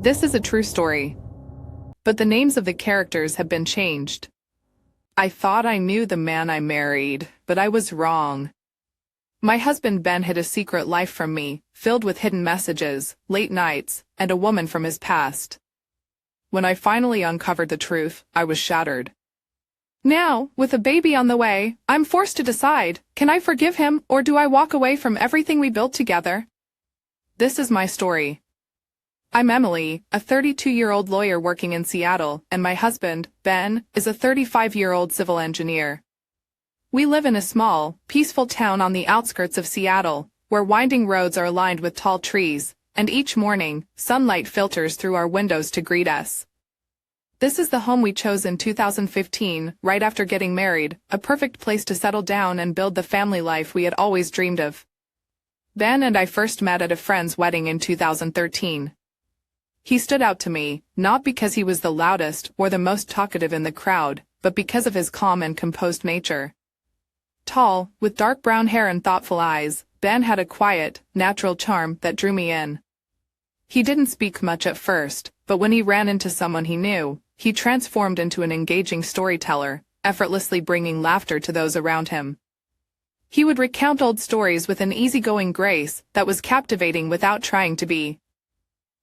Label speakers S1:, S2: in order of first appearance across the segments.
S1: This is a true story. But the names of the characters have been changed. I thought I knew the man I married, but I was wrong. My husband Ben hid a secret life from me, filled with hidden messages, late nights, and a woman from his past. When I finally uncovered the truth, I was shattered. Now, with a baby on the way, I'm forced to decide, can I forgive him or do I walk away from everything we built together? This is my story. I'm Emily, a 32-year-old lawyer working in Seattle, and my husband, Ben, is a 35-year-old civil engineer. We live in a small, peaceful town on the outskirts of Seattle, where winding roads are lined with tall trees, and each morning, sunlight filters through our windows to greet us. This is the home we chose in 2015, right after getting married, a perfect place to settle down and build the family life we had always dreamed of. Ben and I first met at a friend's wedding in 2013. He stood out to me, not because he was the loudest or the most talkative in the crowd, but because of his calm and composed nature. Tall, with dark brown hair and thoughtful eyes, Ben had a quiet, natural charm that drew me in. He didn't speak much at first, but when he ran into someone he knew, he transformed into an engaging storyteller, effortlessly bringing laughter to those around him. He would recount old stories with an easygoing grace that was captivating without trying to be.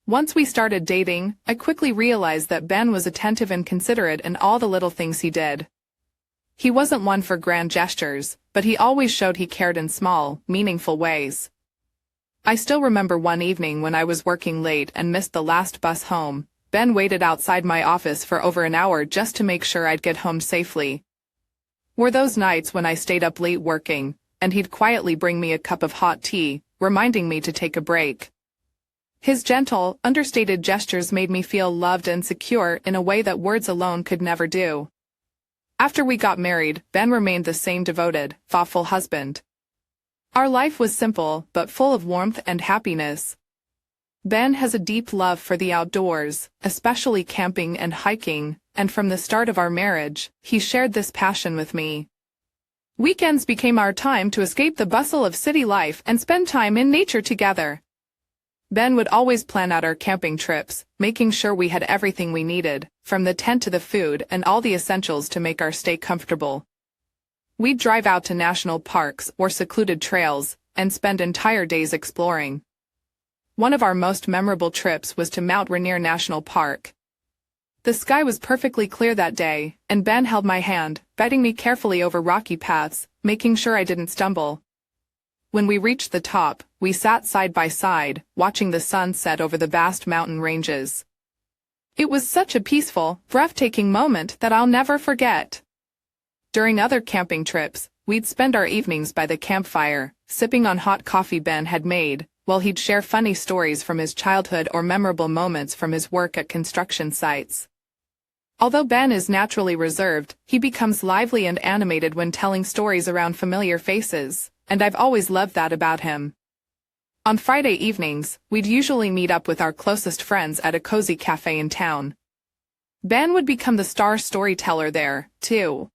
S1: Once we started dating, I quickly realized that Ben was attentive and considerate in all the little things he did. He wasn't one for grand gestures, but he always showed he cared in small, meaningful ways. I still remember one evening when I was working late and missed the last bus home. Ben waited outside my office for over an hour just to make sure I'd get home safely. Were those nights when I stayed up late working, and he'd quietly bring me a cup of hot tea, reminding me to take a break. His gentle, understated gestures made me feel loved and secure in a way that words alone could never do. After we got married, Ben remained the same devoted, thoughtful husband. Our life was simple, but full of warmth and happiness. Ben has a deep love for the outdoors, especially camping and hiking, and from the start of our marriage, he shared this passion with me. Weekends became our time to escape the bustle of city life and spend time in nature together. Ben would always plan out our camping trips, making sure we had everything we needed, from the tent to the food and all the essentials to make our stay comfortable. We'd drive out to national parks or secluded trails, and spend entire days exploring. One of our most memorable trips was to Mount Rainier National Park. The sky was perfectly clear that day, and Ben held my hand, guiding me carefully over rocky paths, making sure I didn't stumble. When we reached the top, we sat side by side, watching the sun set over the vast mountain ranges. It was such a peaceful, breathtaking moment that I'll never forget. During other camping trips, we'd spend our evenings by the campfire, sipping on hot coffee Ben had made, while he'd share funny stories from his childhood or memorable moments from his work at construction sites. Although Ben is naturally reserved, he becomes lively and animated when telling stories around familiar faces, and I've always loved that about him. On Friday evenings, we'd usually meet up with our closest friends at a cozy cafe in town. Ben would become the star storyteller there, too.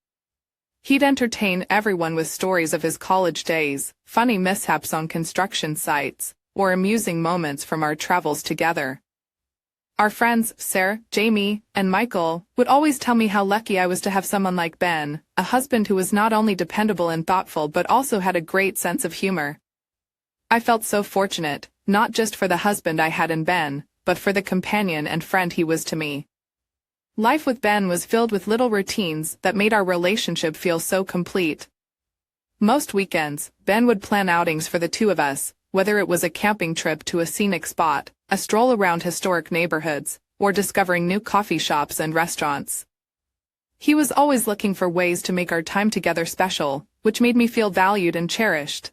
S1: He'd entertain everyone with stories of his college days, funny mishaps on construction sites, or amusing moments from our travels together. Our friends, Sarah, Jamie, and Michael, would always tell me how lucky I was to have someone like Ben, a husband who was not only dependable and thoughtful but also had a great sense of humor. I felt so fortunate, not just for the husband I had in Ben, but for the companion and friend he was to me. Life with Ben was filled with little routines that made our relationship feel so complete. Most weekends, Ben would plan outings for the two of us, whether it was a camping trip to a scenic spot, a stroll around historic neighborhoods, or discovering new coffee shops and restaurants. He was always looking for ways to make our time together special, which made me feel valued and cherished.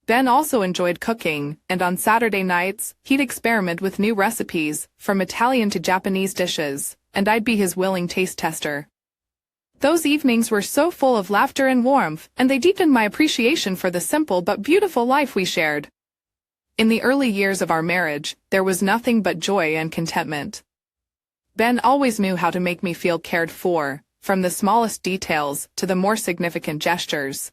S1: Ben also enjoyed cooking, and on Saturday nights, he'd experiment with new recipes, from Italian to Japanese dishes, and I'd be his willing taste tester. Those evenings were so full of laughter and warmth, and they deepened my appreciation for the simple but beautiful life we shared. In the early years of our marriage, there was nothing but joy and contentment. Ben always knew how to make me feel cared for, from the smallest details to the more significant gestures.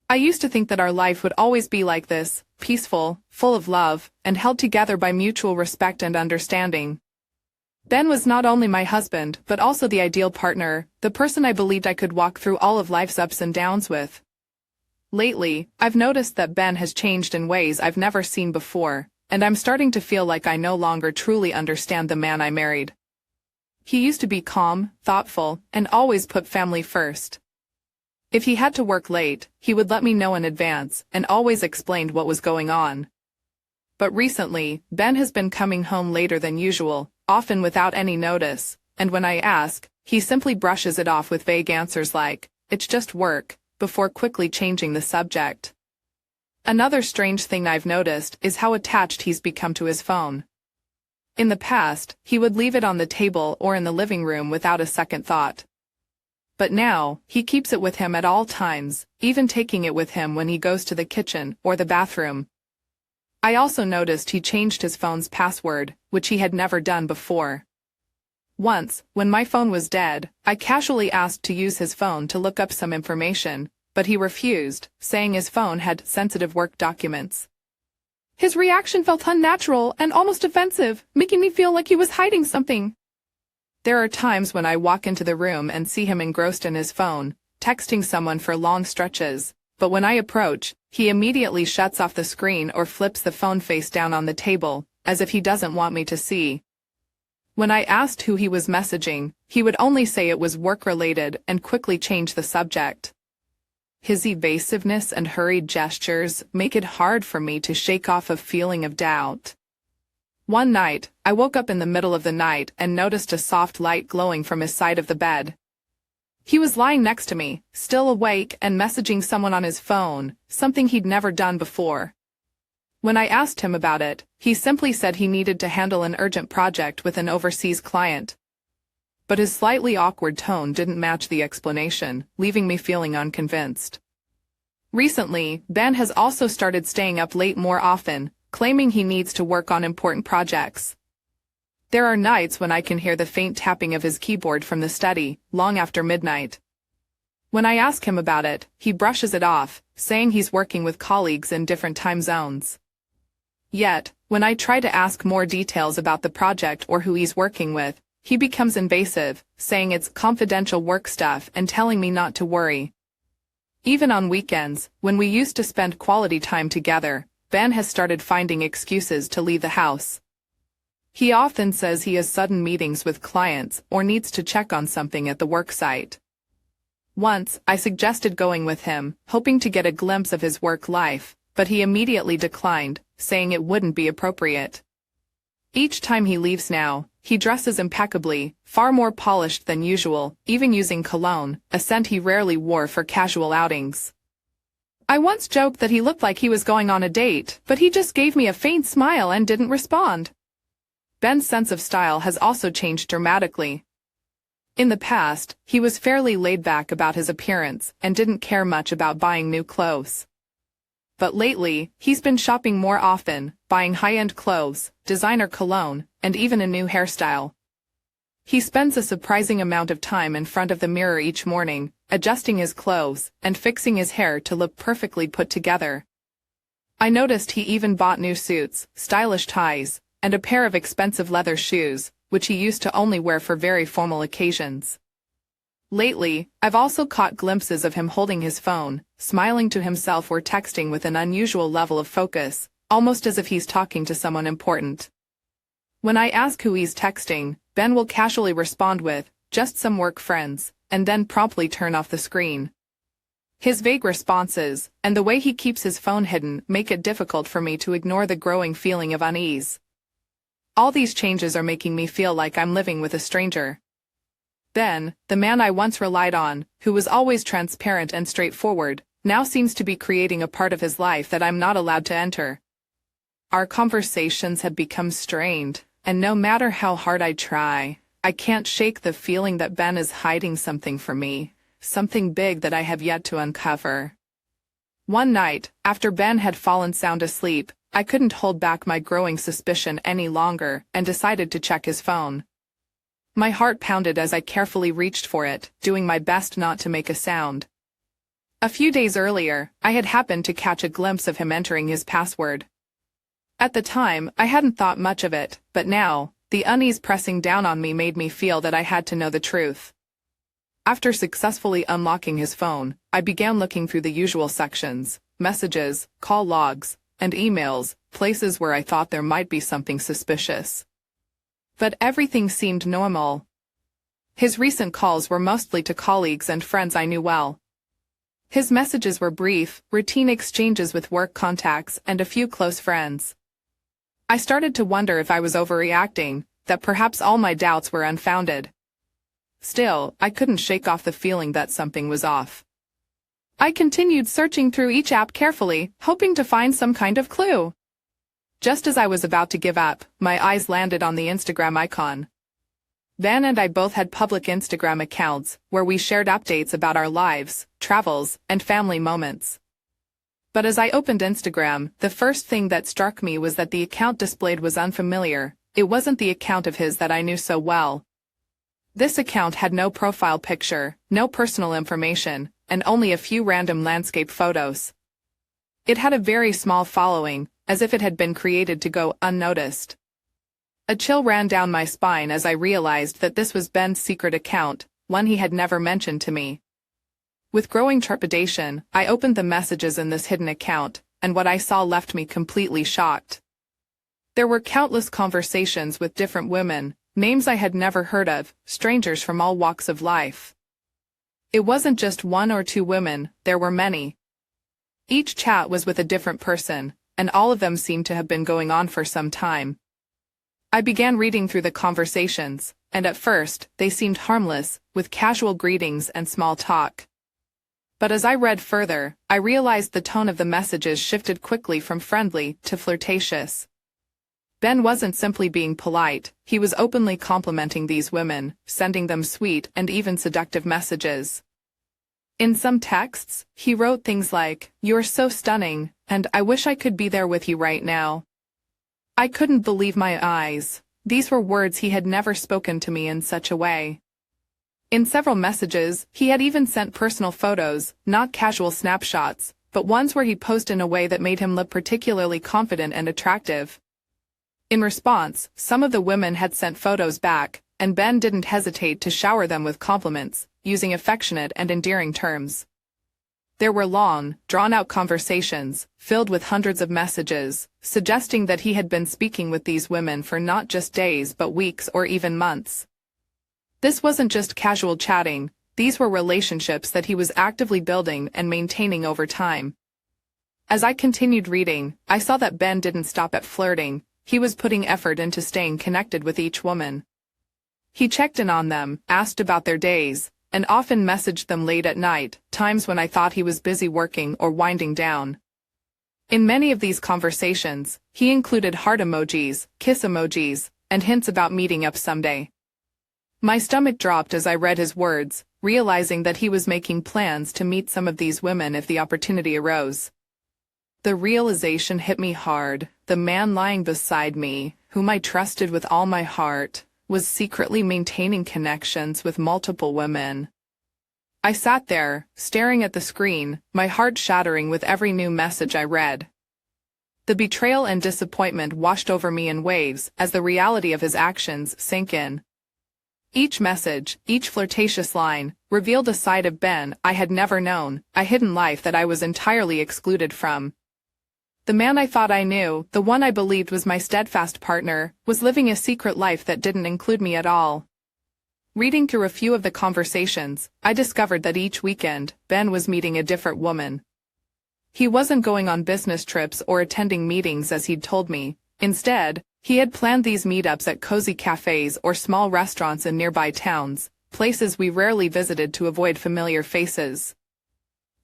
S1: I used to think that our life would always be like this, peaceful, full of love, and held together by mutual respect and understanding. Ben was not only my husband, but also the ideal partner, the person I believed I could walk through all of life's ups and downs with. Lately, I've noticed that Ben has changed in ways I've never seen before, and I'm starting to feel like I no longer truly understand the man I married. He used to be calm, thoughtful, and always put family first. If he had to work late, he would let me know in advance and always explained what was going on. But recently, Ben has been coming home later than usual, often without any notice, and when I ask, he simply brushes it off with vague answers like, "It's just work," before quickly changing the subject. Another strange thing I've noticed is how attached he's become to his phone. In the past, he would leave it on the table or in the living room without a second thought. But now, he keeps it with him at all times, even taking it with him when he goes to the kitchen or the bathroom. I also noticed he changed his phone's password, which he had never done before. Once, when my phone was dead, I casually asked to use his phone to look up some information, but he refused, saying his phone had sensitive work documents. His reaction felt unnatural and almost offensive, making me feel like he was hiding something. There are times when I walk into the room and see him engrossed in his phone, texting someone for long stretches, but when I approach, he immediately shuts off the screen or flips the phone face down on the table, as if he doesn't want me to see. When I asked who he was messaging, he would only say it was work-related and quickly change the subject. His evasiveness and hurried gestures make it hard for me to shake off a feeling of doubt. One night, I woke up in the middle of the night and noticed a soft light glowing from his side of the bed. He was lying next to me, still awake and messaging someone on his phone, something he'd never done before. When I asked him about it, he simply said he needed to handle an urgent project with an overseas client. But his slightly awkward tone didn't match the explanation, leaving me feeling unconvinced. Recently, Ben has also started staying up late more often, claiming he needs to work on important projects. There are nights when I can hear the faint tapping of his keyboard from the study, long after midnight. When I ask him about it, he brushes it off, saying he's working with colleagues in different time zones. Yet, when I try to ask more details about the project or who he's working with, he becomes invasive, saying it's confidential work stuff and telling me not to worry. Even on weekends, when we used to spend quality time together, Ben has started finding excuses to leave the house. He often says he has sudden meetings with clients or needs to check on something at the work site. Once, I suggested going with him, hoping to get a glimpse of his work life, but he immediately declined, saying it wouldn't be appropriate. Each time he leaves now, he dresses impeccably, far more polished than usual, even using cologne, a scent he rarely wore for casual outings. I once joked that he looked like he was going on a date, but he just gave me a faint smile and didn't respond. Ben's sense of style has also changed dramatically. In the past, he was fairly laid back about his appearance and didn't care much about buying new clothes. But lately, he's been shopping more often, buying high-end clothes, designer cologne, and even a new hairstyle. He spends a surprising amount of time in front of the mirror each morning, adjusting his clothes and fixing his hair to look perfectly put together. I noticed he even bought new suits, stylish ties, and a pair of expensive leather shoes, which he used to only wear for very formal occasions. Lately, I've also caught glimpses of him holding his phone, smiling to himself or texting with an unusual level of focus, almost as if he's talking to someone important. When I ask who he's texting, Ben will casually respond with, "Just some work friends," and then promptly turn off the screen. His vague responses, and the way he keeps his phone hidden, make it difficult for me to ignore the growing feeling of unease. All these changes are making me feel like I'm living with a stranger. Ben, the man I once relied on, who was always transparent and straightforward, now seems to be creating a part of his life that I'm not allowed to enter. Our conversations have become strained, and no matter how hard I try, I can't shake the feeling that Ben is hiding something from me, something big that I have yet to uncover. One night, after Ben had fallen sound asleep, I couldn't hold back my growing suspicion any longer and decided to check his phone. My heart pounded as I carefully reached for it, doing my best not to make a sound. A few days earlier, I had happened to catch a glimpse of him entering his password. At the time, I hadn't thought much of it, but now, the unease pressing down on me made me feel that I had to know the truth. After successfully unlocking his phone, I began looking through the usual sections: messages, call logs, and emails, places where I thought there might be something suspicious. But everything seemed normal. His recent calls were mostly to colleagues and friends I knew well. His messages were brief, routine exchanges with work contacts and a few close friends. I started to wonder if I was overreacting, that perhaps all my doubts were unfounded. Still, I couldn't shake off the feeling that something was off. I continued searching through each app carefully, hoping to find some kind of clue. Just as I was about to give up, my eyes landed on the Instagram icon. Ben and I both had public Instagram accounts, where we shared updates about our lives, travels, and family moments. But as I opened Instagram, the first thing that struck me was that the account displayed was unfamiliar. It wasn't the account of his that I knew so well. This account had no profile picture, no personal information, and only a few random landscape photos. It had a very small following, as if it had been created to go unnoticed. A chill ran down my spine as I realized that this was Ben's secret account, one he had never mentioned to me. With growing trepidation, I opened the messages in this hidden account, and what I saw left me completely shocked. There were countless conversations with different women, names I had never heard of, strangers from all walks of life. It wasn't just one or two women, there were many. Each chat was with a different person, and all of them seemed to have been going on for some time. I began reading through the conversations, and at first, they seemed harmless, with casual greetings and small talk. But as I read further, I realized the tone of the messages shifted quickly from friendly to flirtatious. Ben wasn't simply being polite, he was openly complimenting these women, sending them sweet and even seductive messages. In some texts, he wrote things like, "You're so stunning," and "I wish I could be there with you right now." I couldn't believe my eyes. These were words he had never spoken to me in such a way. In several messages, he had even sent personal photos, not casual snapshots, but ones where he posed in a way that made him look particularly confident and attractive. In response, some of the women had sent photos back, and Ben didn't hesitate to shower them with compliments, using affectionate and endearing terms. There were long, drawn-out conversations, filled with hundreds of messages, suggesting that he had been speaking with these women for not just days but weeks or even months. This wasn't just casual chatting, these were relationships that he was actively building and maintaining over time. As I continued reading, I saw that Ben didn't stop at flirting, he was putting effort into staying connected with each woman. He checked in on them, asked about their days, and often messaged them late at night, times when I thought he was busy working or winding down. In many of these conversations, he included heart emojis, kiss emojis, and hints about meeting up someday. My stomach dropped as I read his words, realizing that he was making plans to meet some of these women if the opportunity arose. The realization hit me hard. The man lying beside me, whom I trusted with all my heart, was secretly maintaining connections with multiple women. I sat there, staring at the screen, my heart shattering with every new message I read. The betrayal and disappointment washed over me in waves as the reality of his actions sank in. Each message, each flirtatious line, revealed a side of Ben I had never known, a hidden life that I was entirely excluded from. The man I thought I knew, the one I believed was my steadfast partner, was living a secret life that didn't include me at all. Reading through a few of the conversations, I discovered that each weekend, Ben was meeting a different woman. He wasn't going on business trips or attending meetings as he'd told me. Instead, he had planned these meetups at cozy cafes or small restaurants in nearby towns, places we rarely visited to avoid familiar faces.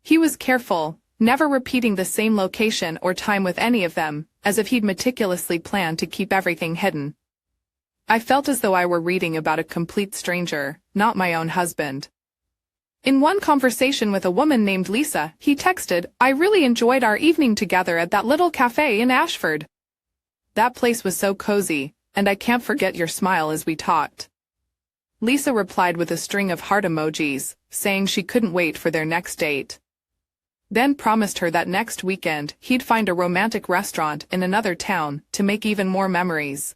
S1: He was careful, never repeating the same location or time with any of them, as if he'd meticulously planned to keep everything hidden. I felt as though I were reading about a complete stranger, not my own husband. In one conversation with a woman named Lisa, he texted, "I really enjoyed our evening together at that little cafe in Ashford. That place was so cozy, and I can't forget your smile as we talked." Lisa replied with a string of heart emojis, saying she couldn't wait for their next date. Ben promised her that next weekend he'd find a romantic restaurant in another town to make even more memories.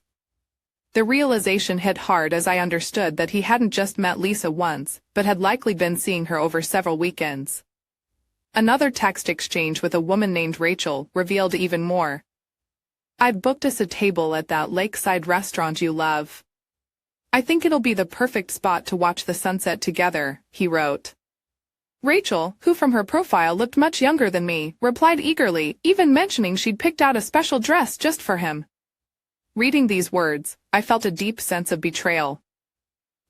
S1: The realization hit hard as I understood that he hadn't just met Lisa once, but had likely been seeing her over several weekends. Another text exchange with a woman named Rachel revealed even more. "I've booked us a table at that lakeside restaurant you love. I think it'll be the perfect spot to watch the sunset together," he wrote. Rachel, who from her profile looked much younger than me, replied eagerly, even mentioning she'd picked out a special dress just for him. Reading these words, I felt a deep sense of betrayal.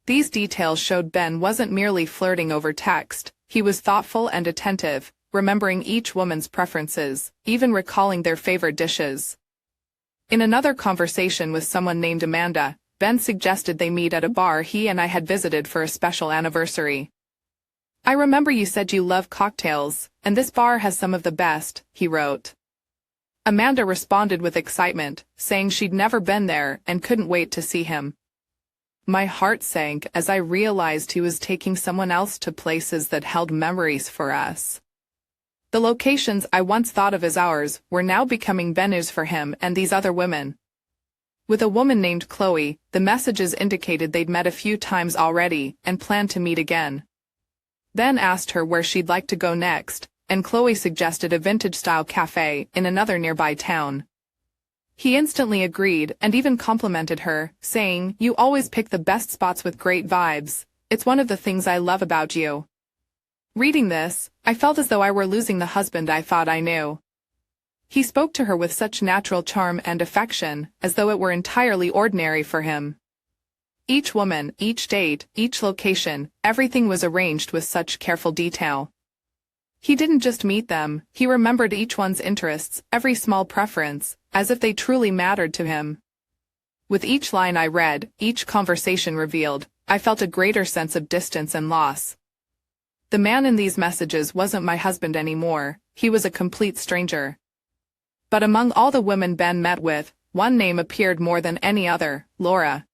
S1: These details showed Ben wasn't merely flirting over text, he was thoughtful and attentive, remembering each woman's preferences, even recalling their favorite dishes. In another conversation with someone named Amanda, Ben suggested they meet at a bar he and I had visited for a special anniversary. "I remember you said you love cocktails, and this bar has some of the best," he wrote. Amanda responded with excitement, saying she'd never been there and couldn't wait to see him. My heart sank as I realized he was taking someone else to places that held memories for us. The locations I once thought of as ours were now becoming venues for him and these other women. With a woman named Chloe, the messages indicated they'd met a few times already and planned to meet again. Ben asked her where she'd like to go next, and Chloe suggested a vintage-style cafe in another nearby town. He instantly agreed and even complimented her, saying, "You always pick the best spots with great vibes. It's one of the things I love about you." Reading this, I felt as though I were losing the husband I thought I knew. He spoke to her with such natural charm and affection, as though it were entirely ordinary for him. Each woman, each date, each location, everything was arranged with such careful detail. He didn't just meet them, he remembered each one's interests, every small preference, as if they truly mattered to him. With each line I read, each conversation revealed, I felt a greater sense of distance and loss. The man in these messages wasn't my husband anymore, he was a complete stranger. But among all the women Ben met with, one name appeared more than any other, Laura.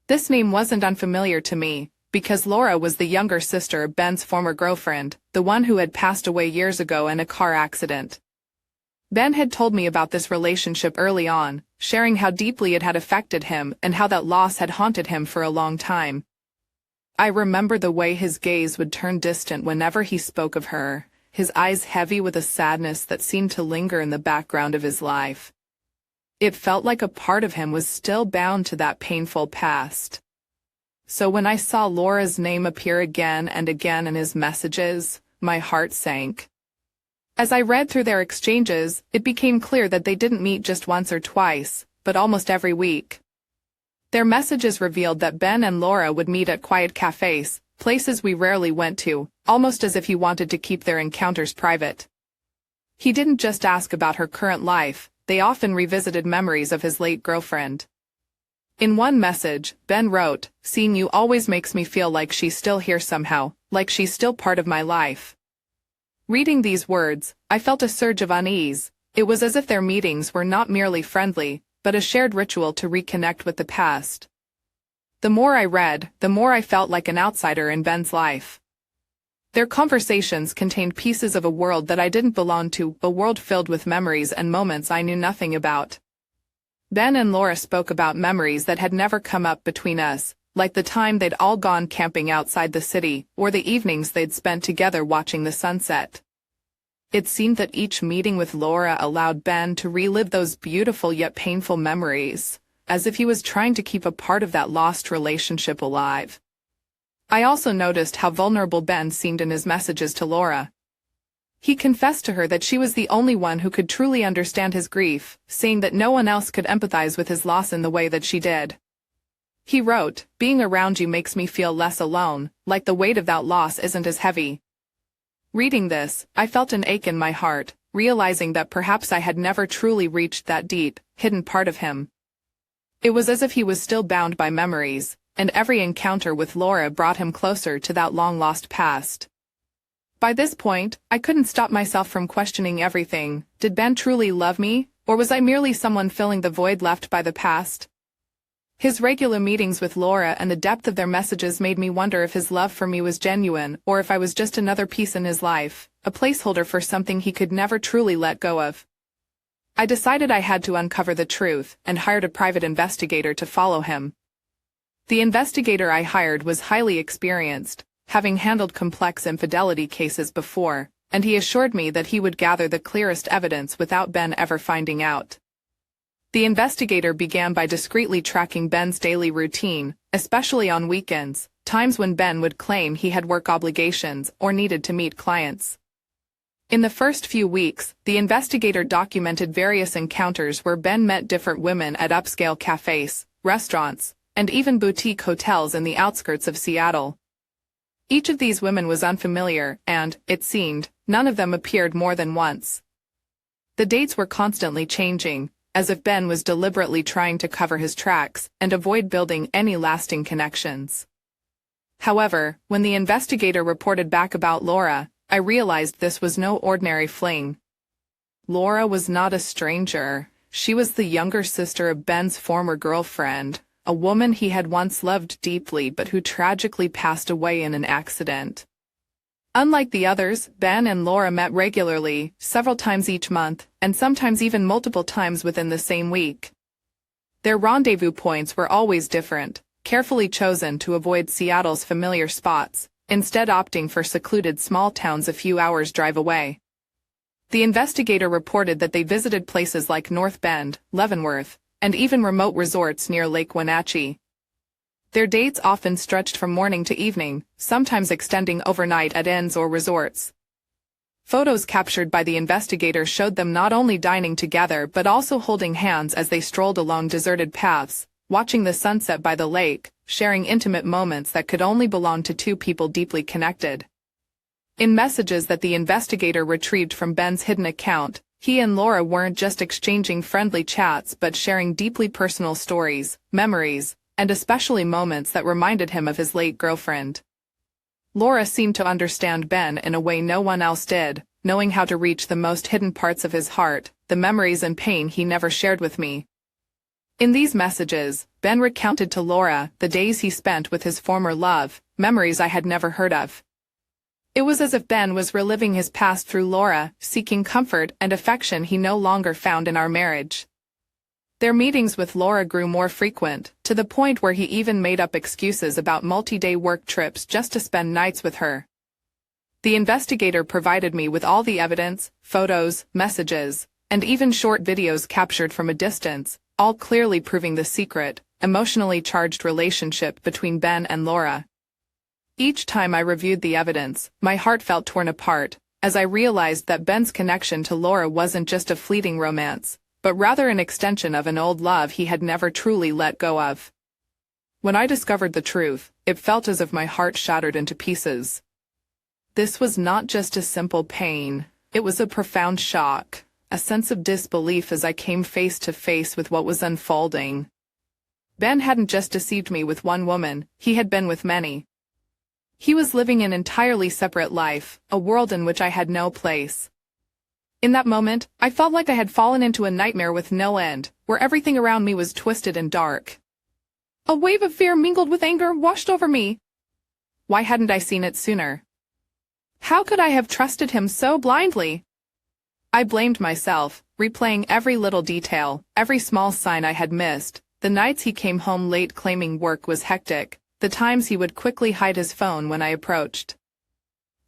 S1: This name wasn't unfamiliar to me, because Laura was the younger sister of Ben's former girlfriend, the one who had passed away years ago in a car accident. Ben had told me about this relationship early on, sharing how deeply it had affected him and how that loss had haunted him for a long time. I remember the way his gaze would turn distant whenever he spoke of her, his eyes heavy with a sadness that seemed to linger in the background of his life. It felt like a part of him was still bound to that painful past. So when I saw Laura's name appear again and again in his messages, my heart sank. As I read through their exchanges, it became clear that they didn't meet just once or twice, but almost every week. Their messages revealed that Ben and Laura would meet at quiet cafes, places we rarely went to, almost as if he wanted to keep their encounters private. He didn't just ask about her current life, they often revisited memories of his late girlfriend. In one message, Ben wrote, "Seeing you always makes me feel like she's still here somehow, like she's still part of my life." Reading these words, I felt a surge of unease. It was as if their meetings were not merely friendly, but a shared ritual to reconnect with the past. The more I read, the more I felt like an outsider in Ben's life. Their conversations contained pieces of a world that I didn't belong to, a world filled with memories and moments I knew nothing about. Ben and Laura spoke about memories that had never come up between us, like the time they'd all gone camping outside the city, or the evenings they'd spent together watching the sunset. It seemed that each meeting with Laura allowed Ben to relive those beautiful yet painful memories, as if he was trying to keep a part of that lost relationship alive. I also noticed how vulnerable Ben seemed in his messages to Laura. He confessed to her that she was the only one who could truly understand his grief, saying that no one else could empathize with his loss in the way that she did. He wrote, "Being around you makes me feel less alone, like the weight of that loss isn't as heavy." Reading this, I felt an ache in my heart, realizing that perhaps I had never truly reached that deep, hidden part of him. It was as if he was still bound by memories, and every encounter with Laura brought him closer to that long-lost past. By this point, I couldn't stop myself from questioning everything. Did Ben truly love me, or was I merely someone filling the void left by the past? His regular meetings with Laura and the depth of their messages made me wonder if his love for me was genuine or if I was just another piece in his life, a placeholder for something he could never truly let go of. I decided I had to uncover the truth and hired a private investigator to follow him. The investigator I hired was highly experienced, having handled complex infidelity cases before, and he assured me that he would gather the clearest evidence without Ben ever finding out. The investigator began by discreetly tracking Ben's daily routine, especially on weekends, times when Ben would claim he had work obligations or needed to meet clients. In the first few weeks, the investigator documented various encounters where Ben met different women at upscale cafes, restaurants, and even boutique hotels in the outskirts of Seattle. Each of these women was unfamiliar and, it seemed, none of them appeared more than once. The dates were constantly changing, as if Ben was deliberately trying to cover his tracks and avoid building any lasting connections. However, when the investigator reported back about Laura, I realized this was no ordinary fling. Laura was not a stranger. She was the younger sister of Ben's former girlfriend, a woman he had once loved deeply but who tragically passed away in an accident. Unlike the others, Ben and Laura met regularly, several times each month, and sometimes even multiple times within the same week. Their rendezvous points were always different, carefully chosen to avoid Seattle's familiar spots, instead opting for secluded small towns a few hours' drive away. The investigator reported that they visited places like North Bend, Leavenworth, and even remote resorts near Lake Wenatchee. Their dates often stretched from morning to evening, sometimes extending overnight at inns or resorts. Photos captured by the investigator showed them not only dining together but also holding hands as they strolled along deserted paths, watching the sunset by the lake, sharing intimate moments that could only belong to two people deeply connected. In messages that the investigator retrieved from Ben's hidden account, he and Laura weren't just exchanging friendly chats but sharing deeply personal stories, memories, and especially moments that reminded him of his late girlfriend. Laura seemed to understand Ben in a way no one else did, knowing how to reach the most hidden parts of his heart, the memories and pain he never shared with me. In these messages, Ben recounted to Laura the days he spent with his former love, memories I had never heard of. It was as if Ben was reliving his past through Laura, seeking comfort and affection he no longer found in our marriage. Their meetings with Laura grew more frequent, to the point where he even made up excuses about multi-day work trips just to spend nights with her. The investigator provided me with all the evidence, photos, messages, and even short videos captured from a distance, all clearly proving the secret, emotionally charged relationship between Ben and Laura. Each time I reviewed the evidence, my heart felt torn apart, as I realized that Ben's connection to Laura wasn't just a fleeting romance, but rather an extension of an old love he had never truly let go of. When I discovered the truth, it felt as if my heart shattered into pieces. This was not just a simple pain, it was a profound shock, a sense of disbelief as I came face to face with what was unfolding. Ben hadn't just deceived me with one woman, he had been with many. He was living an entirely separate life, a world in which I had no place. In that moment, I felt like I had fallen into a nightmare with no end, where everything around me was twisted and dark. A wave of fear mingled with anger washed over me. Why hadn't I seen it sooner? How could I have trusted him so blindly? I blamed myself, replaying every little detail, every small sign I had missed, the nights he came home late claiming work was hectic, the times he would quickly hide his phone when I approached.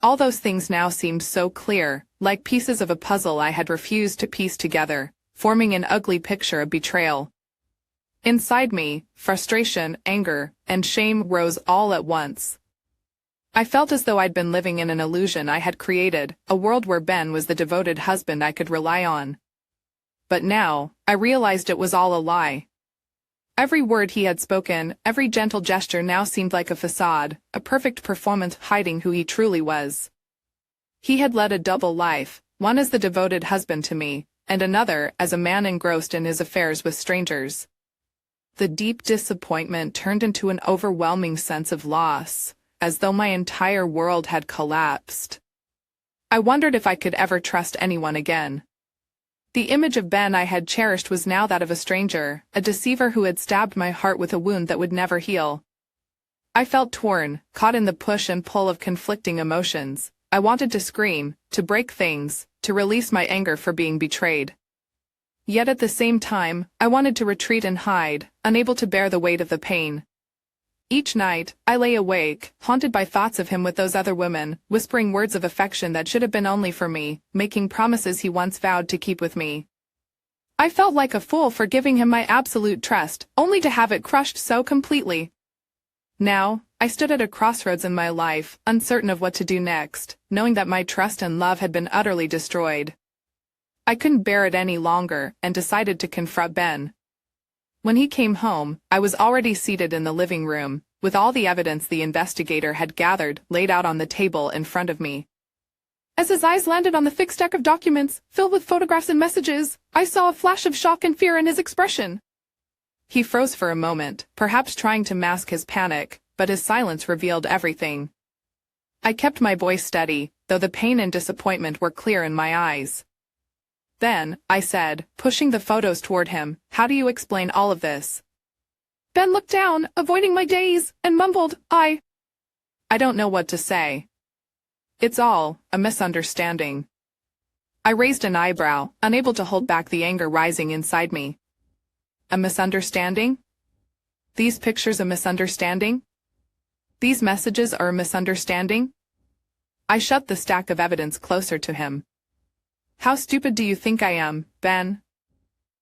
S1: All those things now seemed so clear, like pieces of a puzzle I had refused to piece together, forming an ugly picture of betrayal. Inside me, frustration, anger, and shame rose all at once. I felt as though I'd been living in an illusion I had created, a world where Ben was the devoted husband I could rely on. But now, I realized it was all a lie. Every word he had spoken, every gentle gesture now seemed like a facade, a perfect performance hiding who he truly was. He had led a double life, one as the devoted husband to me, and another as a man engrossed in his affairs with strangers. The deep disappointment turned into an overwhelming sense of loss, as though my entire world had collapsed. I wondered if I could ever trust anyone again. The image of Ben I had cherished was now that of a stranger, a deceiver who had stabbed my heart with a wound that would never heal. I felt torn, caught in the push and pull of conflicting emotions. I wanted to scream, to break things, to release my anger for being betrayed. Yet at the same time, I wanted to retreat and hide, unable to bear the weight of the pain. Each night, I lay awake, haunted by thoughts of him with those other women, whispering words of affection that should have been only for me, making promises he once vowed to keep with me. I felt like a fool for giving him my absolute trust, only to have it crushed so completely. Now, I stood at a crossroads in my life, uncertain of what to do next, knowing that my trust and love had been utterly destroyed. I couldn't bear it any longer, and decided to confront Ben. When he came home, I was already seated in the living room, with all the evidence the investigator had gathered laid out on the table in front of me. As his eyes landed on the thick stack of documents, filled with photographs and messages, I saw a flash of shock and fear in his expression. He froze for a moment, perhaps trying to mask his panic, but his silence revealed everything. I kept my voice steady, though the pain and disappointment were clear in my eyes. Then, I said, pushing the photos toward him, "How do you explain all of this?" Ben looked down, avoiding my gaze, and mumbled, I don't know what to say. It's all a misunderstanding." I raised an eyebrow, unable to hold back the anger rising inside me. A misunderstanding? These pictures a misunderstanding? These messages are a misunderstanding? I shoved the stack of evidence closer to him. "How stupid do you think I am, Ben?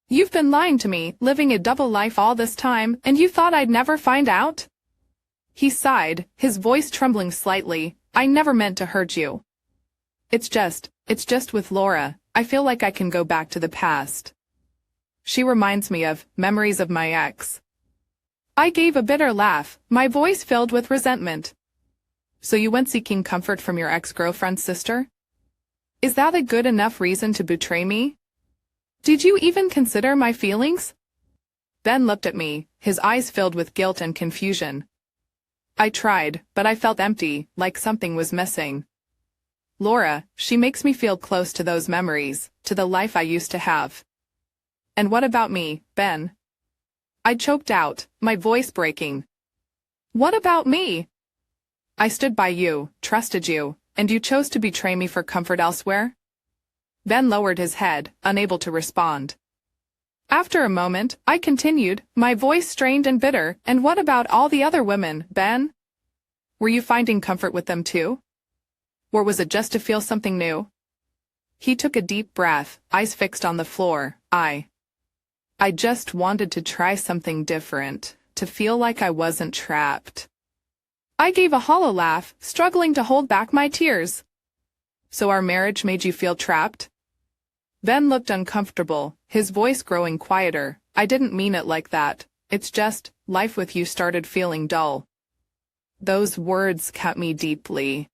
S1: You've been lying to me, living a double life all this time, and you thought I'd never find out?" He sighed, his voice trembling slightly. "I never meant to hurt you. It's just with Laura, I feel like I can go back to the past. She reminds me of memories of my ex." I gave a bitter laugh, my voice filled with resentment. "So you went seeking comfort from your ex-girlfriend's sister? Is that a good enough reason to betray me? Did you even consider my feelings?" Ben looked at me, his eyes filled with guilt and confusion. I tried, but I felt empty, like something was missing. "Laura, she makes me feel close to those memories, to the life I used to have." "And what about me, Ben?" I choked out, my voice breaking. "What about me? I stood by you, trusted you, and you chose to betray me for comfort elsewhere?" Ben lowered his head, unable to respond. After a moment, I continued, my voice strained and bitter, "And what about all the other women, Ben? Were you finding comfort with them too? Or was it just to feel something new?" He took a deep breath, eyes fixed on the floor. I just wanted to try something different, to feel like I wasn't trapped." I gave a hollow laugh, struggling to hold back my tears. "So our marriage made you feel trapped?" Ben looked uncomfortable, his voice growing quieter. "I didn't mean it like that. It's just, life with you started feeling dull." Those words cut me deeply.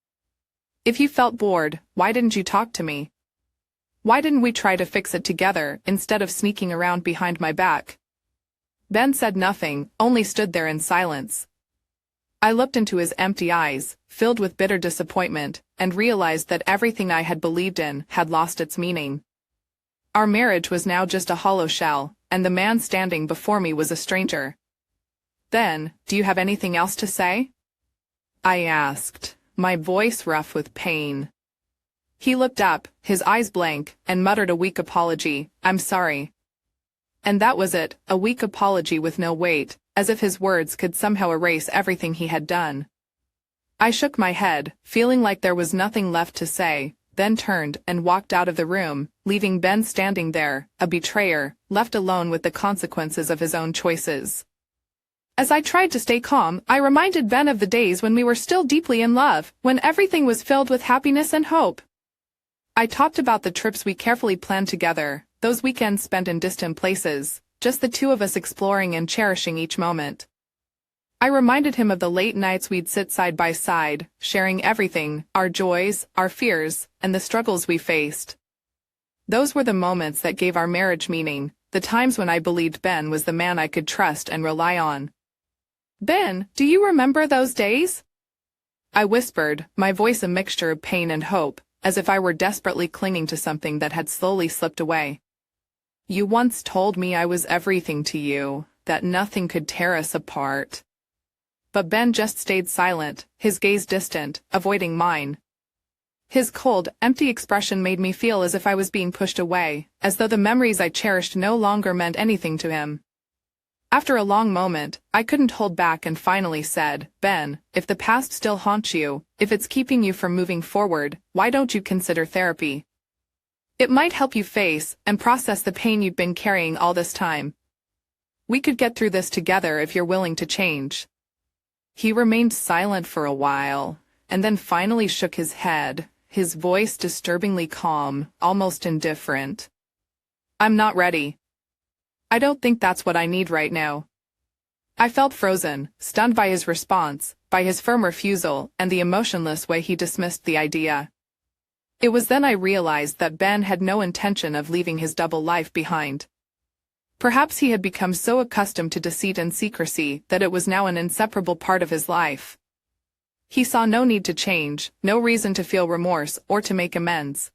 S1: "If you felt bored, why didn't you talk to me? Why didn't we try to fix it together, instead of sneaking around behind my back?" Ben said nothing, only stood there in silence. I looked into his empty eyes, filled with bitter disappointment, and realized that everything I had believed in had lost its meaning. Our marriage was now just a hollow shell, and the man standing before me was a stranger. "Then, do you have anything else to say?" I asked, my voice rough with pain. He looked up, his eyes blank, and muttered a weak apology. "I'm sorry." And that was it, a weak apology with no weight, as if his words could somehow erase everything he had done. I shook my head, feeling like there was nothing left to say, then turned and walked out of the room, leaving Ben standing there, a betrayer, left alone with the consequences of his own choices. As I tried to stay calm, I reminded Ben of the days when we were still deeply in love, when everything was filled with happiness and hope. I talked about the trips we carefully planned together, those weekends spent in distant places, just the two of us exploring and cherishing each moment. I reminded him of the late nights we'd sit side by side, sharing everything, our joys, our fears, and the struggles we faced. Those were the moments that gave our marriage meaning, the times when I believed Ben was the man I could trust and rely on. "Ben, do you remember those days?" I whispered, my voice a mixture of pain and hope, as if I were desperately clinging to something that had slowly slipped away. You once told me I was everything to you, that nothing could tear us apart. But Ben just stayed silent, his gaze distant, avoiding mine. His cold, empty expression made me feel as if I was being pushed away, as though the memories I cherished no longer meant anything to him. After a long moment, I couldn't hold back and finally said, Ben, if the past still haunts you, if it's keeping you from moving forward, why don't you consider therapy? It might help you face and process the pain you've been carrying all this time. We could get through this together if you're willing to change. He remained silent for a while, and then finally shook his head, his voice disturbingly calm, almost indifferent. I'm not ready. I don't think that's what I need right now. I felt frozen, stunned by his response, by his firm refusal, and the emotionless way he dismissed the idea. It was then I realized that Ben had no intention of leaving his double life behind. Perhaps he had become so accustomed to deceit and secrecy that it was now an inseparable part of his life. He saw no need to change, no reason to feel remorse or to make amends.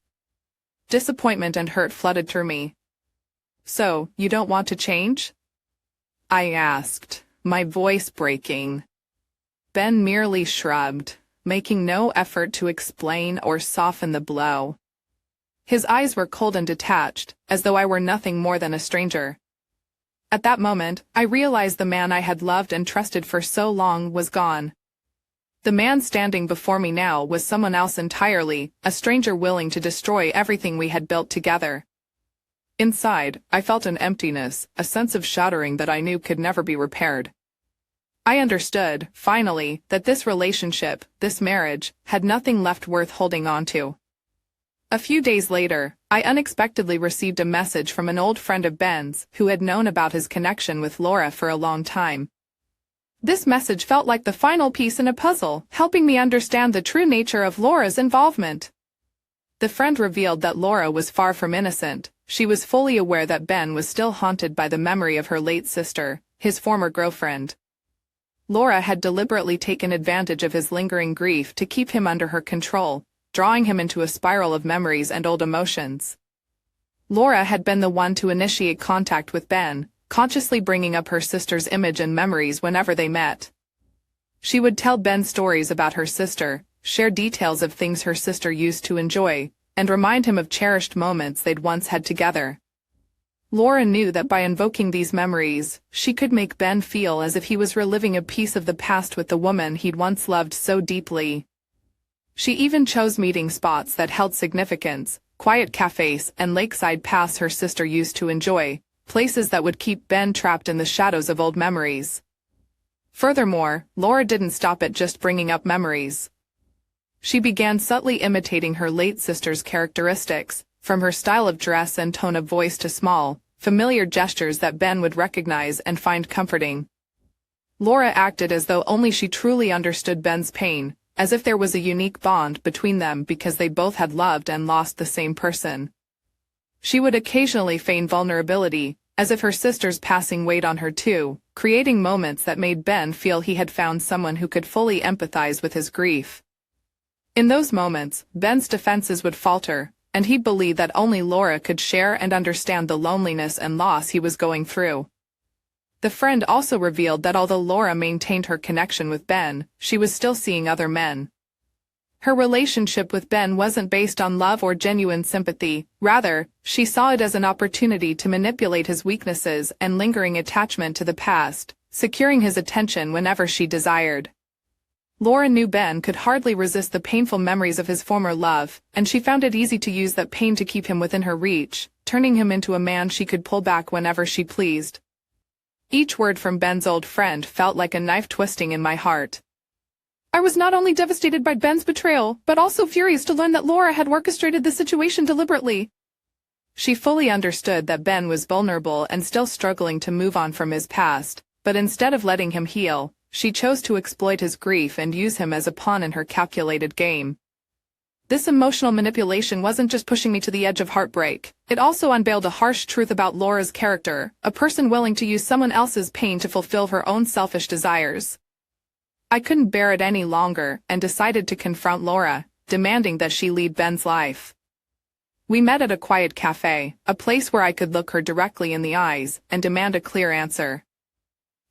S1: Disappointment and hurt flooded through me. So, you don't want to change? I asked, my voice breaking. Ben merely shrugged, making no effort to explain or soften the blow. His eyes were cold and detached, as though I were nothing more than a stranger. At that moment, I realized the man I had loved and trusted for so long was gone. The man standing before me now was someone else entirely, a stranger willing to destroy everything we had built together. Inside, I felt an emptiness, a sense of shattering that I knew could never be repaired. I understood, finally, that this relationship, this marriage, had nothing left worth holding on to. A few days later, I unexpectedly received a message from an old friend of Ben's who had known about his connection with Laura for a long time. This message felt like the final piece in a puzzle, helping me understand the true nature of Laura's involvement. The friend revealed that Laura was far from innocent. She was fully aware that Ben was still haunted by the memory of her late sister, his former girlfriend. Laura had deliberately taken advantage of his lingering grief to keep him under her control, drawing him into a spiral of memories and old emotions. Laura had been the one to initiate contact with Ben, consciously bringing up her sister's image and memories whenever they met. She would tell Ben stories about her sister, share details of things her sister used to enjoy, and remind him of cherished moments they'd once had together. Laura knew that by invoking these memories, she could make Ben feel as if he was reliving a piece of the past with the woman he'd once loved so deeply. She even chose meeting spots that held significance, quiet cafes and lakeside paths her sister used to enjoy, places that would keep Ben trapped in the shadows of old memories. Furthermore, Laura didn't stop at just bringing up memories. She began subtly imitating her late sister's characteristics, from her style of dress and tone of voice to small, familiar gestures that Ben would recognize and find comforting. Laura acted as though only she truly understood Ben's pain, as if there was a unique bond between them because they both had loved and lost the same person. She would occasionally feign vulnerability, as if her sister's passing weighed on her too, creating moments that made Ben feel he had found someone who could fully empathize with his grief. In those moments, Ben's defenses would falter, and he believed that only Laura could share and understand the loneliness and loss he was going through. The friend also revealed that although Laura maintained her connection with Ben, she was still seeing other men. Her relationship with Ben wasn't based on love or genuine sympathy, rather, she saw it as an opportunity to manipulate his weaknesses and lingering attachment to the past, securing his attention whenever she desired. Laura knew Ben could hardly resist the painful memories of his former love, and she found it easy to use that pain to keep him within her reach, turning him into a man she could pull back whenever she pleased. Each word from Ben's old friend felt like a knife twisting in my heart. I was not only devastated by Ben's betrayal, but also furious to learn that Laura had orchestrated the situation deliberately. She fully understood that Ben was vulnerable and still struggling to move on from his past, but instead of letting him heal, she chose to exploit his grief and use him as a pawn in her calculated game. This emotional manipulation wasn't just pushing me to the edge of heartbreak, it also unveiled a harsh truth about Laura's character, a person willing to use someone else's pain to fulfill her own selfish desires. I couldn't bear it any longer and decided to confront Laura, demanding that she lead Ben's life. We met at a quiet cafe, a place where I could look her directly in the eyes and demand a clear answer.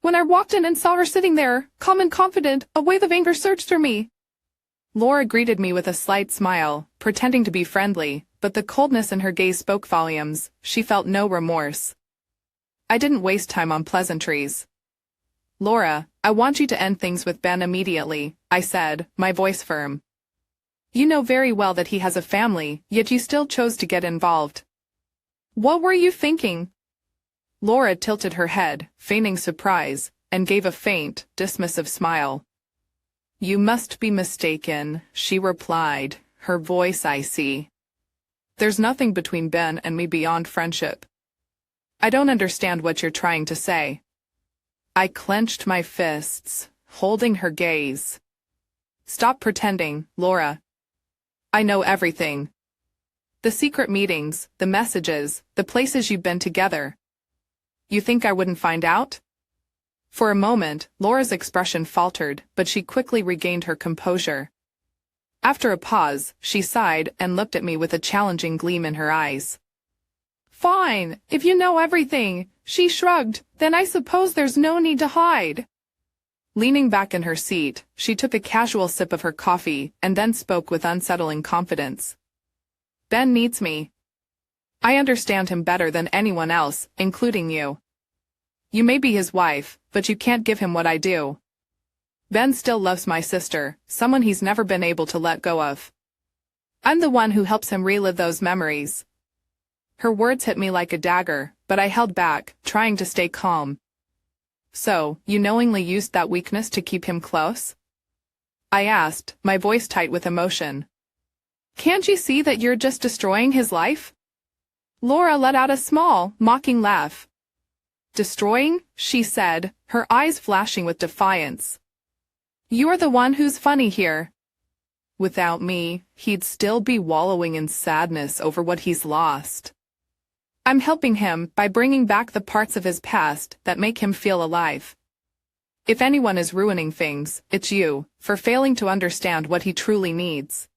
S1: When I walked in and saw her sitting there, calm and confident, a wave of anger surged through me. Laura greeted me with a slight smile, pretending to be friendly, but the coldness in her gaze spoke volumes. She felt no remorse. I didn't waste time on pleasantries. "Laura, I want you to end things with Ben immediately," I said, my voice firm. "You know very well that he has a family, yet you still chose to get involved. What were you thinking?" Laura tilted her head, feigning surprise, and gave a faint, dismissive smile. "You must be mistaken," she replied, her voice icy. "There's nothing between Ben and me beyond friendship. I don't understand what you're trying to say." I clenched my fists, holding her gaze. "Stop pretending, Laura. I know everything. The secret meetings, the messages, the places you've been together. You think I wouldn't find out?" For a moment, Laura's expression faltered, but she quickly regained her composure. After a pause, she sighed and looked at me with a challenging gleam in her eyes. "Fine, if you know everything," she shrugged, "then I suppose there's no need to hide." Leaning back in her seat, she took a casual sip of her coffee and then spoke with unsettling confidence. "Ben needs me. I understand him better than anyone else, including you. You may be his wife, but you can't give him what I do. Ben still loves my sister, someone he's never been able to let go of. I'm the one who helps him relive those memories." Her words hit me like a dagger, but I held back, trying to stay calm. "So, you knowingly used that weakness to keep him close?" I asked, my voice tight with emotion. "Can't you see that you're just destroying his life?" Laura let out a small, mocking laugh. "Destroying?" she said, her eyes flashing with defiance. "You're the one who's funny here. Without me, he'd still be wallowing in sadness over what he's lost. I'm helping him by bringing back the parts of his past that make him feel alive. If anyone is ruining things, it's you, for failing to understand what he truly needs."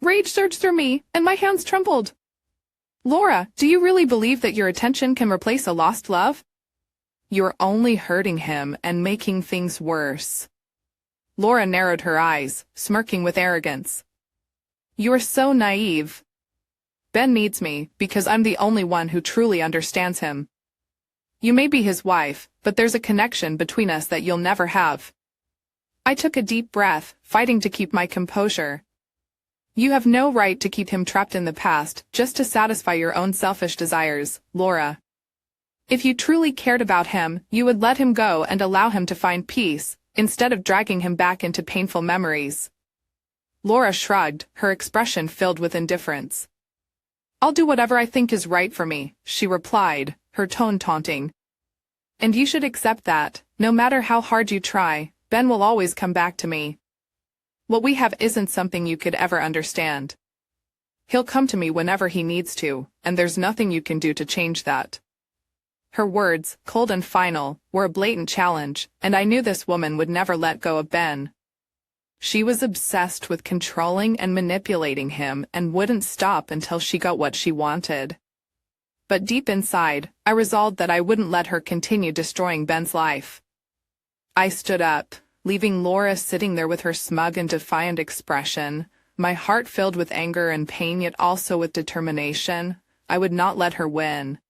S1: Rage surged through me, and my hands trembled. "Laura, do you really believe that your attention can replace a lost love? You're only hurting him and making things worse." Laura narrowed her eyes, smirking with arrogance. "You're so naive. Ben needs me because I'm the only one who truly understands him. You may be his wife, but there's a connection between us that you'll never have." I took a deep breath, fighting to keep my composure. "You have no right to keep him trapped in the past just to satisfy your own selfish desires, Laura. If you truly cared about him, you would let him go and allow him to find peace, instead of dragging him back into painful memories." Laura shrugged, her expression filled with indifference. "I'll do whatever I think is right for me," she replied, her tone taunting. "And you should accept that, no matter how hard you try, Ben will always come back to me. What we have isn't something you could ever understand. He'll come to me whenever he needs to, and there's nothing you can do to change that." Her words, cold and final, were a blatant challenge, and I knew this woman would never let go of Ben. She was obsessed with controlling and manipulating him and wouldn't stop until she got what she wanted. But deep inside, I resolved that I wouldn't let her continue destroying Ben's life. I stood up, leaving Laura sitting there with her smug and defiant expression, my heart filled with anger and pain yet also with determination. I would not let her win.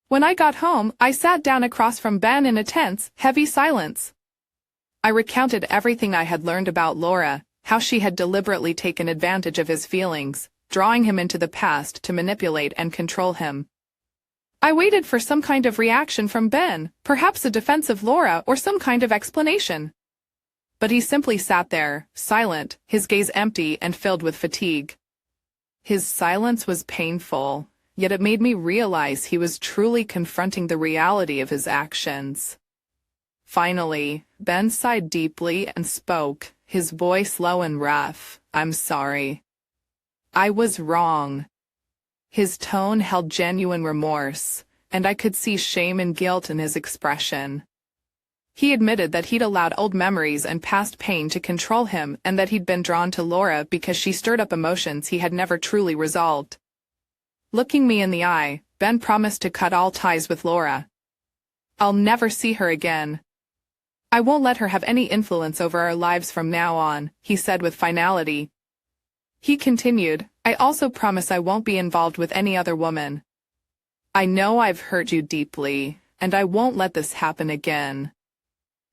S1: When I got home, I sat down across from Ben in a tense, heavy silence. I recounted everything I had learned about Laura, how she had deliberately taken advantage of his feelings, drawing him into the past to manipulate and control him. I waited for some kind of reaction from Ben, perhaps a defense of Laura or some kind of explanation. But he simply sat there, silent, his gaze empty and filled with fatigue. His silence was painful, yet it made me realize he was truly confronting the reality of his actions. Finally, Ben sighed deeply and spoke, his voice low and rough. "I'm sorry. I was wrong." His tone held genuine remorse, and I could see shame and guilt in his expression. He admitted that he'd allowed old memories and past pain to control him and that he'd been drawn to Laura because she stirred up emotions he had never truly resolved. Looking me in the eye, Ben promised to cut all ties with Laura. I'll never see her again. I won't let her have any influence over our lives from now on, he said with finality. He continued, I also promise I won't be involved with any other woman. I know I've hurt you deeply, and I won't let this happen again.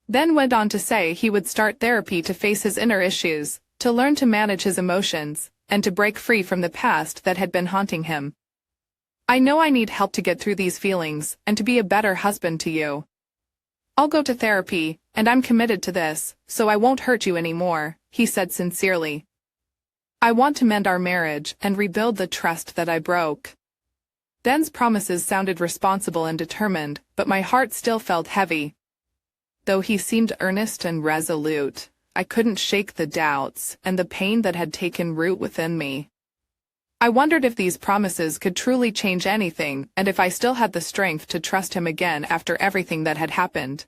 S1: Ben went on to say he would start therapy to face his inner issues, to learn to manage his emotions, and to break free from the past that had been haunting him. I know I need help to get through these feelings, and to be a better husband to you. I'll go to therapy, and I'm committed to this, so I won't hurt you anymore, he said sincerely. I want to mend our marriage and rebuild the trust that I broke. Ben's promises sounded responsible and determined, but my heart still felt heavy. Though he seemed earnest and resolute, I couldn't shake the doubts and the pain that had taken root within me. I wondered if these promises could truly change anything and if I still had the strength to trust him again after everything that had happened.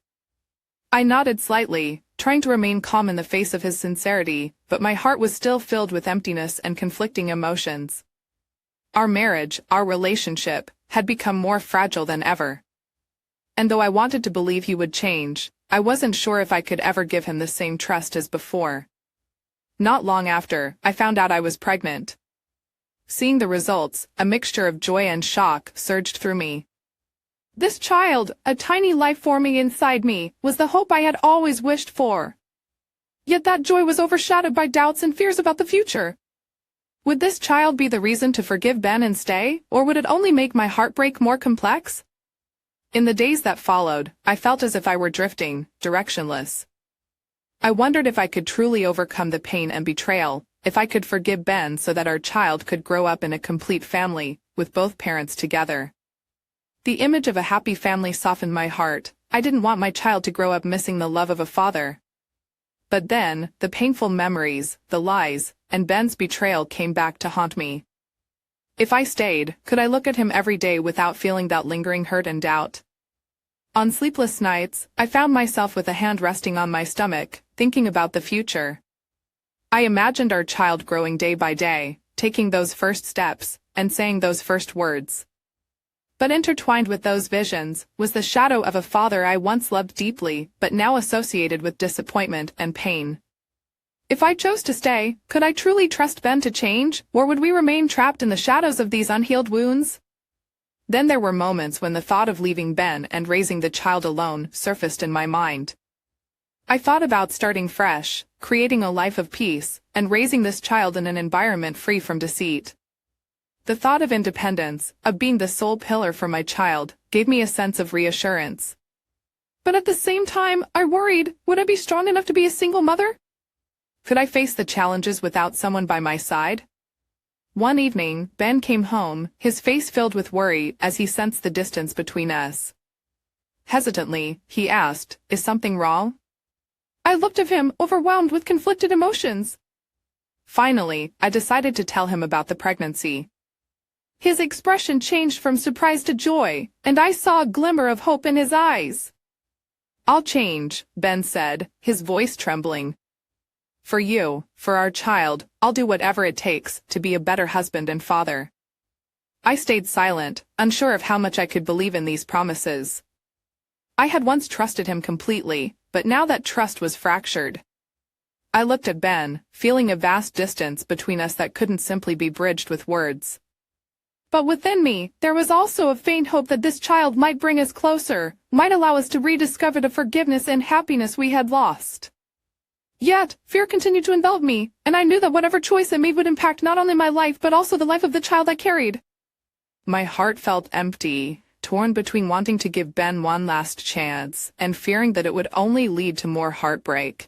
S1: I nodded slightly, trying to remain calm in the face of his sincerity, but my heart was still filled with emptiness and conflicting emotions. Our marriage, our relationship, had become more fragile than ever. And though I wanted to believe he would change, I wasn't sure if I could ever give him the same trust as before. Not long after, I found out I was pregnant. Seeing the results, a mixture of joy and shock surged through me. This child, a tiny life forming inside me, was the hope I had always wished for. Yet that joy was overshadowed by doubts and fears about the future. Would this child be the reason to forgive Ben and stay, or would it only make my heartbreak more complex? In the days that followed, I felt as if I were drifting, directionless. I wondered if I could truly overcome the pain and betrayal, if I could forgive Ben so that our child could grow up in a complete family, with both parents together. The image of a happy family softened my heart. I didn't want my child to grow up missing the love of a father. But then, the painful memories, the lies, and Ben's betrayal came back to haunt me. If I stayed, could I look at him every day without feeling that lingering hurt and doubt? On sleepless nights, I found myself with a hand resting on my stomach, thinking about the future. I imagined our child growing day by day, taking those first steps, and saying those first words. But intertwined with those visions was the shadow of a father I once loved deeply, but now associated with disappointment and pain. If I chose to stay, could I truly trust Ben to change, or would we remain trapped in the shadows of these unhealed wounds? Then there were moments when the thought of leaving Ben and raising the child alone surfaced in my mind. I thought about starting fresh, creating a life of peace, and raising this child in an environment free from deceit. The thought of independence, of being the sole pillar for my child, gave me a sense of reassurance. But at the same time, I worried, would I be strong enough to be a single mother? Could I face the challenges without someone by my side? One evening, Ben came home, his face filled with worry as he sensed the distance between us. Hesitantly, he asked, "Is something wrong?" I looked at him, overwhelmed with conflicted emotions. Finally, I decided to tell him about the pregnancy. His expression changed from surprise to joy, and I saw a glimmer of hope in his eyes. "I'll change," Ben said, his voice trembling. "For you, for our child, I'll do whatever it takes to be a better husband and father." I stayed silent, unsure of how much I could believe in these promises. I had once trusted him completely, but now that trust was fractured. I looked at Ben, feeling a vast distance between us that couldn't simply be bridged with words. But within me, there was also a faint hope that this child might bring us closer, might allow us to rediscover the forgiveness and happiness we had lost. Yet, fear continued to envelop me, and I knew that whatever choice I made would impact not only my life but also the life of the child I carried. My heart felt empty, torn between wanting to give Ben one last chance and fearing that it would only lead to more heartbreak.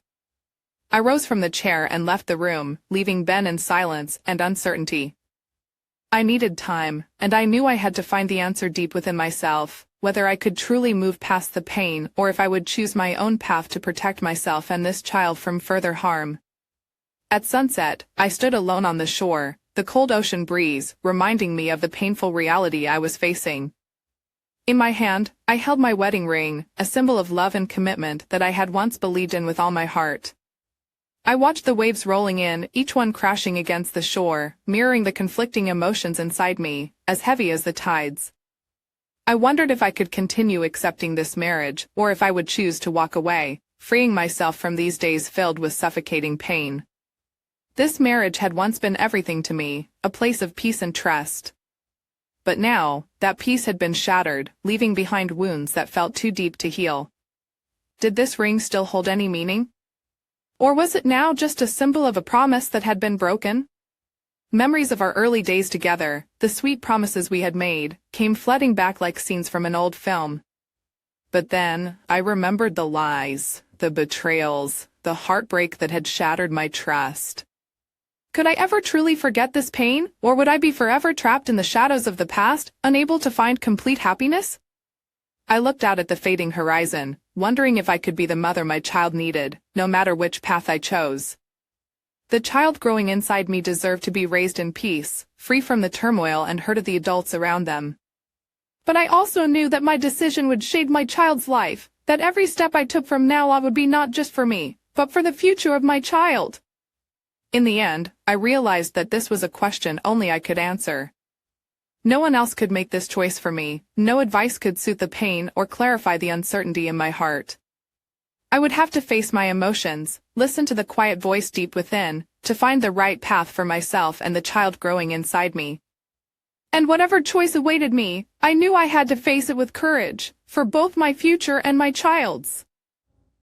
S1: I rose from the chair and left the room, leaving Ben in silence and uncertainty. I needed time, and I knew I had to find the answer deep within myself, whether I could truly move past the pain or if I would choose my own path to protect myself and this child from further harm. At sunset, I stood alone on the shore, the cold ocean breeze reminding me of the painful reality I was facing. In my hand, I held my wedding ring, a symbol of love and commitment that I had once believed in with all my heart. I watched the waves rolling in, each one crashing against the shore, mirroring the conflicting emotions inside me, as heavy as the tides. I wondered if I could continue accepting this marriage, or if I would choose to walk away, freeing myself from these days filled with suffocating pain. This marriage had once been everything to me, a place of peace and trust. But now, that peace had been shattered, leaving behind wounds that felt too deep to heal. Did this ring still hold any meaning? Or was it now just a symbol of a promise that had been broken? Memories of our early days together, the sweet promises we had made, came flooding back like scenes from an old film. But then, I remembered the lies, the betrayals, the heartbreak that had shattered my trust. Could I ever truly forget this pain, or would I be forever trapped in the shadows of the past, unable to find complete happiness? I looked out at the fading horizon, wondering if I could be the mother my child needed, no matter which path I chose. The child growing inside me deserved to be raised in peace, free from the turmoil and hurt of the adults around them. But I also knew that my decision would shape my child's life, that every step I took from now on would be not just for me, but for the future of my child. In the end, I realized that this was a question only I could answer. No one else could make this choice for me, no advice could soothe the pain or clarify the uncertainty in my heart. I would have to face my emotions, listen to the quiet voice deep within, to find the right path for myself and the child growing inside me. And whatever choice awaited me, I knew I had to face it with courage, for both my future and my child's.